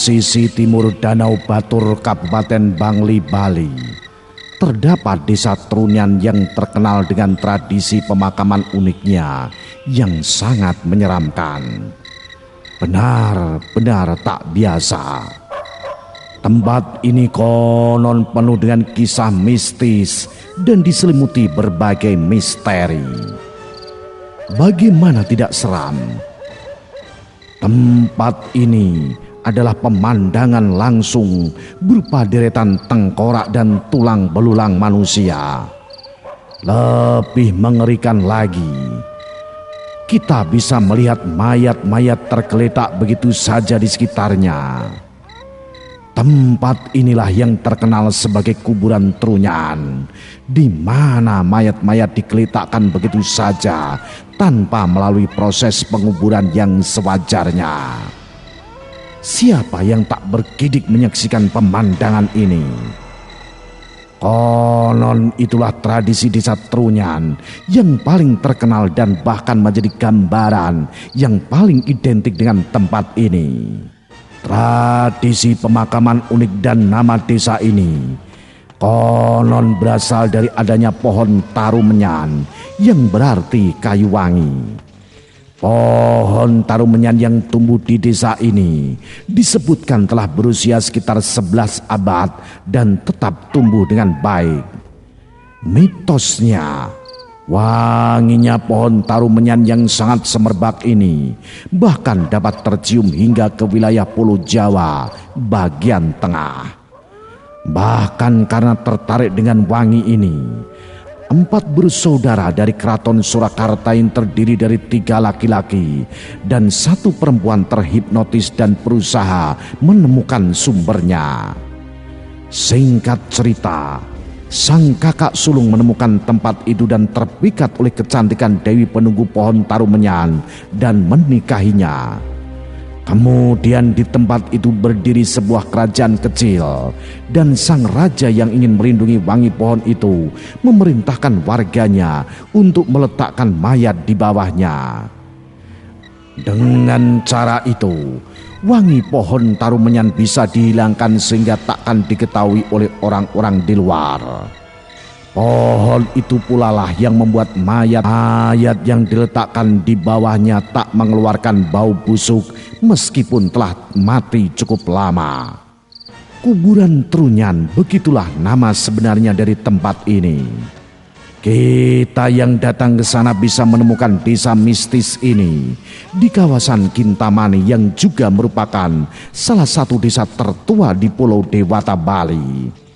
sisi timur Danau Batur Kabupaten Bangli, Bali, terdapat desa Trunyan yang terkenal dengan tradisi pemakaman uniknya yang sangat menyeramkan. Benar-benar tak biasa. Tempat ini konon penuh dengan kisah mistis dan diselimuti berbagai misteri. Bagaimana tidak seram? Tempat ini adalah pemandangan langsung berupa deretan tengkorak dan tulang belulang manusia. Lebih mengerikan lagi, kita bisa melihat mayat-mayat tergeletak begitu saja di sekitarnya. Tempat inilah yang terkenal sebagai kuburan Trunyan, di mana mayat-mayat digeletakkan begitu saja tanpa melalui proses penguburan yang sewajarnya. Siapa yang tak bergidik menyaksikan pemandangan ini? Konon itulah tradisi desa Trunyan yang paling terkenal dan bahkan menjadi gambaran yang paling identik dengan tempat ini. Tradisi pemakaman unik dan nama desa ini konon berasal dari adanya pohon tarumenyan yang berarti kayu wangi. Pohon tarumenyan yang tumbuh di desa ini disebutkan telah berusia sekitar 11 abad dan tetap tumbuh dengan baik. Mitosnya, wanginya pohon tarumenyan yang sangat semerbak ini bahkan dapat tercium hingga ke wilayah Pulau Jawa bagian tengah. Bahkan karena tertarik dengan wangi ini, 4 bersaudara dari keraton Surakarta yang terdiri dari 3 laki-laki dan 1 perempuan terhipnotis dan berusaha menemukan sumbernya. Singkat cerita, sang kakak sulung menemukan tempat itu dan terpikat oleh kecantikan Dewi penunggu pohon tarumenyan dan menikahinya. Kemudian di tempat itu berdiri sebuah kerajaan kecil dan sang raja yang ingin melindungi wangi pohon itu memerintahkan warganya untuk meletakkan mayat di bawahnya. Dengan cara itu, wangi pohon tarumenyan bisa dihilangkan sehingga takkan diketahui oleh orang-orang di luar. Pohon itu pula lah yang membuat mayat-mayat yang diletakkan di bawahnya tak mengeluarkan bau busuk meskipun telah mati cukup lama. Kuburan Trunyan, begitulah nama sebenarnya dari tempat ini. Kita yang datang ke sana bisa menemukan desa mistis ini di kawasan Kintamani yang juga merupakan salah satu desa tertua di Pulau Dewata, Bali.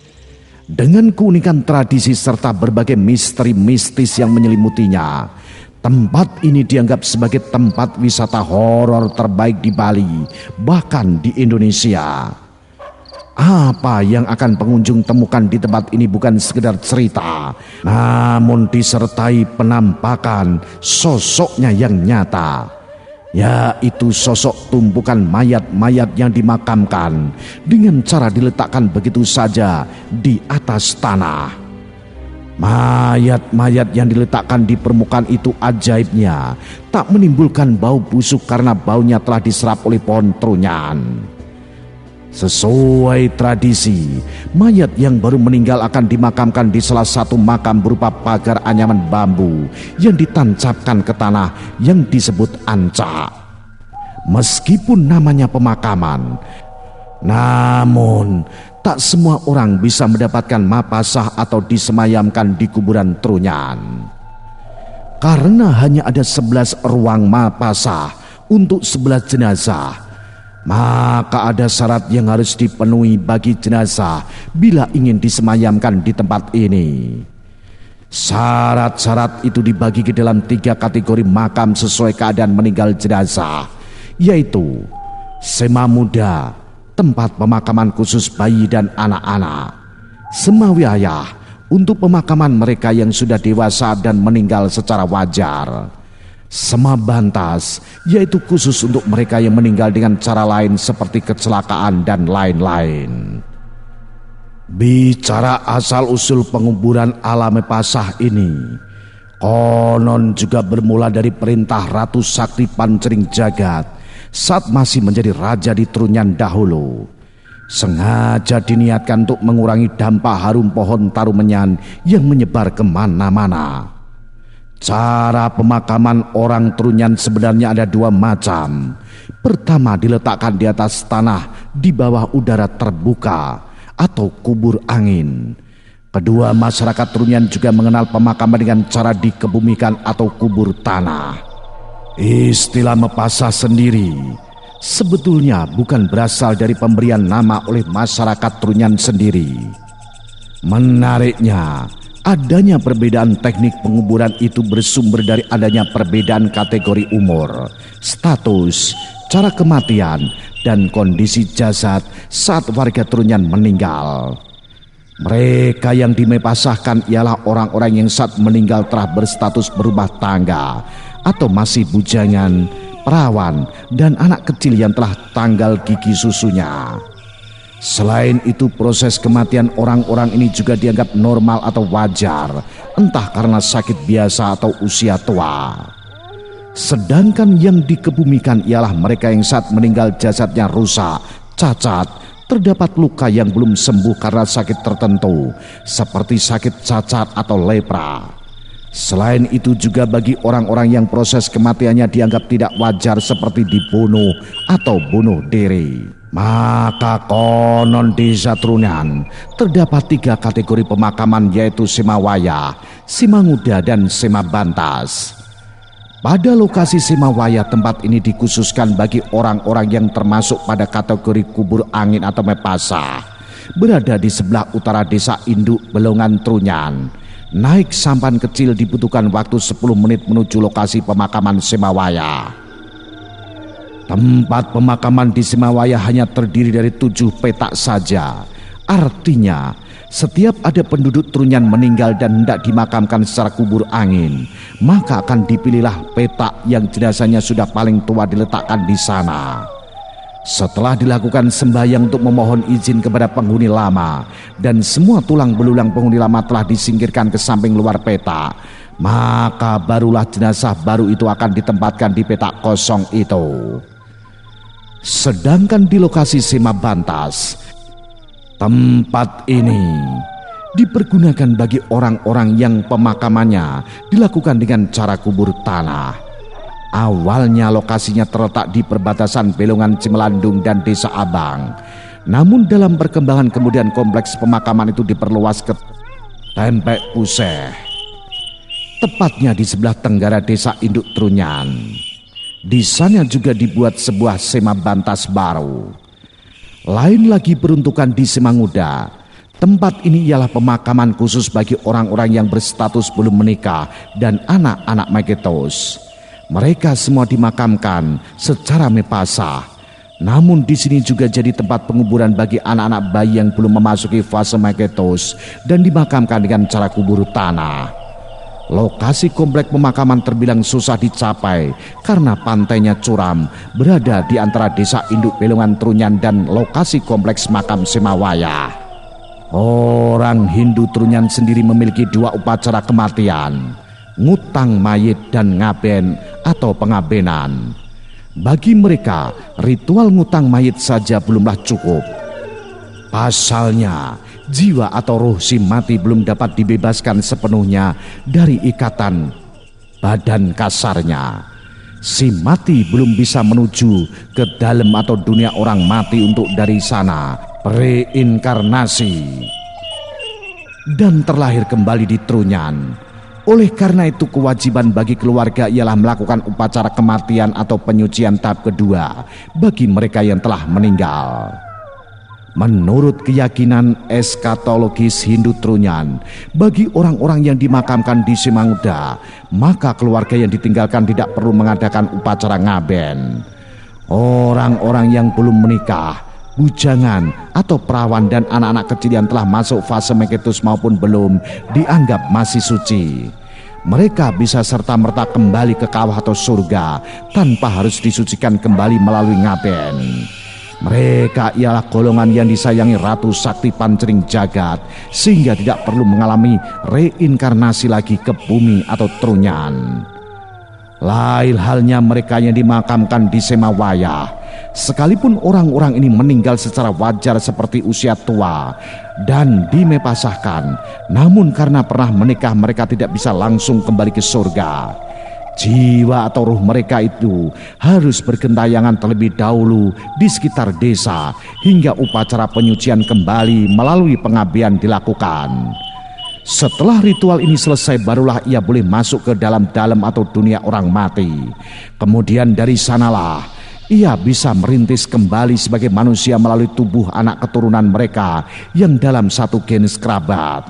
Dengan keunikan tradisi serta berbagai misteri mistis yang menyelimutinya, tempat ini dianggap sebagai tempat wisata horor terbaik di Bali, bahkan di Indonesia. Apa yang akan pengunjung temukan di tempat ini bukan sekedar cerita, namun disertai penampakan sosoknya yang nyata, yaitu sosok tumpukan mayat-mayat yang dimakamkan dengan cara diletakkan begitu saja di atas tanah. Mayat-mayat yang diletakkan di permukaan itu ajaibnya tak menimbulkan bau busuk karena baunya telah diserap oleh pohon Trunyan. Sesuai tradisi, mayat yang baru meninggal akan dimakamkan di salah satu makam berupa pagar anyaman bambu yang ditancapkan ke tanah yang disebut ancak. Meskipun namanya pemakaman, namun tak semua orang bisa mendapatkan mapasah atau disemayamkan di kuburan Trunyan. Karena hanya ada 11 ruang mapasah untuk 11 jenazah, maka ada syarat yang harus dipenuhi bagi jenazah bila ingin disemayamkan di tempat ini. Syarat-syarat itu dibagi ke dalam 3 kategori makam sesuai keadaan meninggal jenazah, yaitu sema muda, tempat pemakaman khusus bayi dan anak-anak; semawiyah, untuk pemakaman mereka yang sudah dewasa dan meninggal secara wajar; semabantas, yaitu khusus untuk mereka yang meninggal dengan cara lain seperti kecelakaan dan lain-lain. Bicara asal-usul penguburan ala mapasah ini, konon juga bermula dari perintah Ratu Sakti Pancering Jagat saat masih menjadi raja di Trunyan dahulu. Sengaja diniatkan untuk mengurangi dampak harum pohon Tarumenyan yang menyebar kemana-mana. Cara pemakaman orang Trunyan sebenarnya ada dua macam. Pertama, diletakkan di atas tanah di bawah udara terbuka atau kubur angin. Kedua, masyarakat Trunyan juga mengenal pemakaman dengan cara dikebumikan atau kubur tanah. Istilah mepasah sendiri sebetulnya bukan berasal dari pemberian nama oleh masyarakat Trunyan sendiri. Menariknya, adanya perbedaan teknik penguburan itu bersumber dari adanya perbedaan kategori umur, status, cara kematian, dan kondisi jasad saat warga Trunyan meninggal. Mereka yang dimepasahkan ialah orang-orang yang saat meninggal telah berstatus berumah tangga atau masih bujangan, perawan, dan anak kecil yang telah tanggal gigi susunya. Selain itu, proses kematian orang-orang ini juga dianggap normal atau wajar, entah karena sakit biasa atau usia tua. Sedangkan yang dikebumikan ialah mereka yang saat meninggal jasadnya rusak, cacat, terdapat luka yang belum sembuh karena sakit tertentu, seperti sakit cacat atau lepra. Selain itu juga bagi orang-orang yang proses kematiannya dianggap tidak wajar seperti dibunuh atau bunuh diri. Maka konon di Trunyan terdapat 3 kategori pemakaman, yaitu Semawaya, Simanguda, dan Semabantas. Pada lokasi Semawaya, tempat ini dikhususkan bagi orang-orang yang termasuk pada kategori kubur angin atau mepasah, berada di sebelah utara desa Induk Belongan Trunyan. Naik sampan kecil dibutuhkan waktu 10 menit menuju lokasi pemakaman Semawaya. Tempat pemakaman di Semawaya hanya terdiri dari 7 petak saja. Artinya, setiap ada penduduk Trunyan meninggal dan hendak dimakamkan secara kubur angin, maka akan dipilihlah petak yang jenazahnya sudah paling tua diletakkan di sana. Setelah dilakukan sembahyang untuk memohon izin kepada penghuni lama dan semua tulang belulang penghuni lama telah disingkirkan ke samping luar petak, maka barulah jenazah baru itu akan ditempatkan di petak kosong itu. Sedangkan di lokasi Semabantas, tempat ini dipergunakan bagi orang-orang yang pemakamannya dilakukan dengan cara kubur tanah. Awalnya lokasinya terletak di perbatasan Belongan Cimelandung dan Desa Abang. Namun dalam perkembangan kemudian kompleks pemakaman itu diperluas ke Tempek Puseh, tepatnya di sebelah tenggara Desa Induk Trunyan. Di sana juga dibuat sebuah Semabantas baru. Lain lagi peruntukan di Semanguda. Tempat ini ialah pemakaman khusus bagi orang-orang yang berstatus belum menikah dan anak-anak Magetos. Mereka semua dimakamkan secara mepasah. Namun di sini juga jadi tempat penguburan bagi anak-anak bayi yang belum memasuki fase Magetos dan dimakamkan dengan cara kubur tanah. Lokasi komplek pemakaman terbilang susah dicapai karena pantainya curam, berada di antara desa Induk Belongan Trunyan dan lokasi kompleks makam Semawaya. Orang Hindu Trunyan sendiri memiliki 2 upacara kematian, ngutang mayit dan ngaben atau pengabenan. Bagi mereka, ritual ngutang mayit saja belumlah cukup. Pasalnya, jiwa atau roh si mati belum dapat dibebaskan sepenuhnya dari ikatan badan kasarnya. Si mati belum bisa menuju ke dalam atau dunia orang mati untuk dari sana reinkarnasi dan terlahir kembali di Trunyan. Oleh karena itu kewajiban bagi keluarga ialah melakukan upacara kematian atau penyucian tahap kedua bagi mereka yang telah meninggal. Menurut keyakinan eskatologis Hindu Trunyan, bagi orang-orang yang dimakamkan di Semanguda, maka keluarga yang ditinggalkan tidak perlu mengadakan upacara ngaben. Orang-orang yang belum menikah, bujangan, atau perawan dan anak-anak kecil yang telah masuk fase Magetos maupun belum dianggap masih suci. Mereka bisa serta-merta kembali ke kawah atau surga tanpa harus disucikan kembali melalui ngaben. Mereka ialah golongan yang disayangi Ratu Sakti Pancering Jagat, sehingga tidak perlu mengalami reinkarnasi lagi ke bumi atau Trunyan. Lain halnya mereka yang dimakamkan di Semawayah, sekalipun orang-orang ini meninggal secara wajar seperti usia tua dan dimepasahkan, namun karena pernah menikah mereka tidak bisa langsung kembali ke surga. Jiwa atau ruh mereka itu harus bergentayangan terlebih dahulu di sekitar desa hingga upacara penyucian kembali melalui pengabdian dilakukan. Setelah ritual ini selesai, barulah ia boleh masuk ke dalam atau dunia orang mati. Kemudian dari sanalah ia bisa merintis kembali sebagai manusia melalui tubuh anak keturunan mereka yang dalam satu genus kerabat.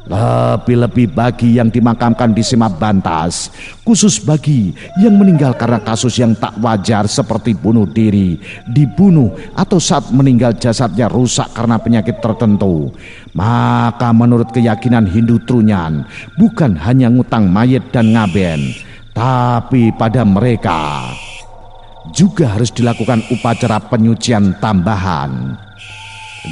Lebih-lebih bagi yang dimakamkan di Semabantas, khusus bagi yang meninggal karena kasus yang tak wajar seperti bunuh diri, dibunuh, atau saat meninggal jasadnya rusak karena penyakit tertentu, maka menurut keyakinan Hindu Trunyan, bukan hanya ngutang mayit dan ngaben, tapi pada mereka juga harus dilakukan upacara penyucian tambahan.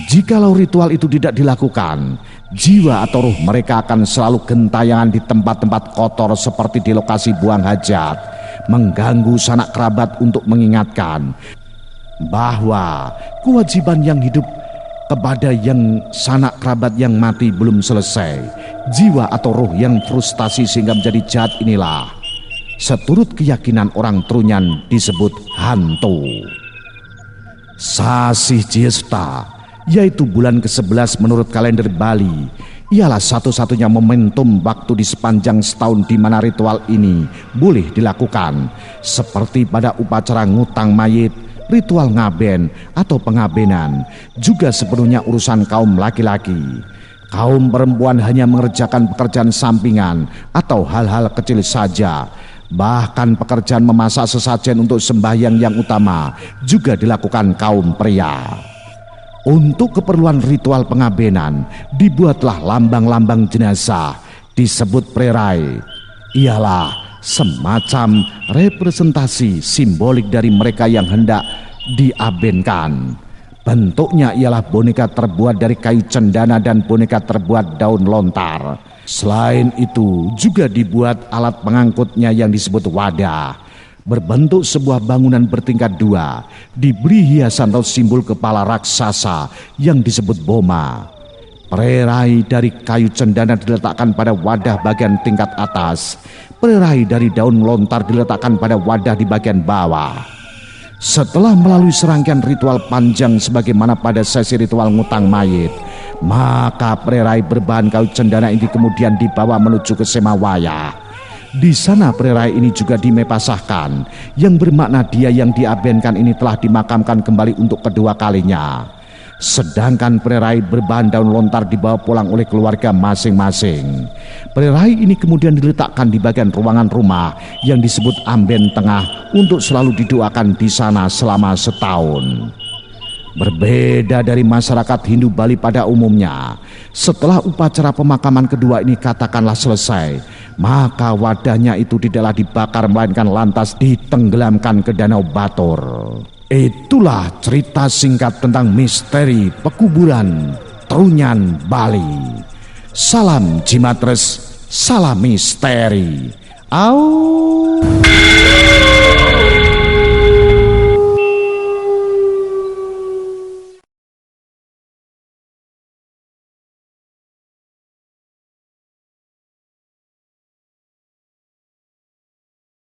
Jikalau ritual itu tidak dilakukan, jiwa atau ruh mereka akan selalu gentayangan di tempat-tempat kotor seperti di lokasi buang hajat, mengganggu sanak kerabat untuk mengingatkan bahwa kewajiban yang hidup kepada yang sanak kerabat yang mati belum selesai. Jiwa atau ruh yang frustasi sehingga menjadi jahat inilah, seturut keyakinan orang Trunyan, disebut hantu. Sasih Jyesta, yaitu bulan ke-11 menurut kalender Bali, ialah satu-satunya momentum waktu di sepanjang setahun di mana ritual ini boleh dilakukan, seperti pada upacara ngutang mayit, ritual ngaben atau pengabenan, juga sepenuhnya urusan kaum laki-laki. Kaum perempuan hanya mengerjakan pekerjaan sampingan atau hal-hal kecil saja. Bahkan pekerjaan memasak sesajen untuk sembahyang yang utama juga dilakukan kaum pria. Untuk keperluan ritual pengabenan, dibuatlah lambang-lambang jenazah, disebut prerai. Ialah semacam representasi simbolik dari mereka yang hendak diabenkan. Bentuknya ialah boneka terbuat dari kayu cendana dan boneka terbuat daun lontar. Selain itu juga dibuat alat pengangkutnya yang disebut wadah, berbentuk sebuah bangunan bertingkat 2, diberi hiasan atau simbol kepala raksasa yang disebut boma. Prerai dari kayu cendana diletakkan pada wadah bagian tingkat atas, prerai dari daun lontar diletakkan pada wadah di bagian bawah. Setelah melalui serangkaian ritual panjang sebagaimana pada sesi ritual ngutang mayit, maka prerai berbahan kayu cendana ini kemudian dibawa menuju ke Semawayah. Di sana prerai ini juga dimepasahkan, yang bermakna dia yang diabenkan ini telah dimakamkan kembali untuk kedua kalinya. Sedangkan prerai berbahan daun lontar dibawa pulang oleh keluarga masing-masing. Prerai ini kemudian diletakkan di bagian ruangan rumah yang disebut amben tengah untuk selalu didoakan di sana selama setahun. Berbeda dari masyarakat Hindu Bali pada umumnya, setelah upacara pemakaman kedua ini katakanlah selesai, maka wadahnya itu tidaklah dibakar melainkan lantas ditenggelamkan ke Danau Batur. Itulah cerita singkat tentang misteri pekuburan Trunyan Bali. Salam Jimatres, salam misteri. Au.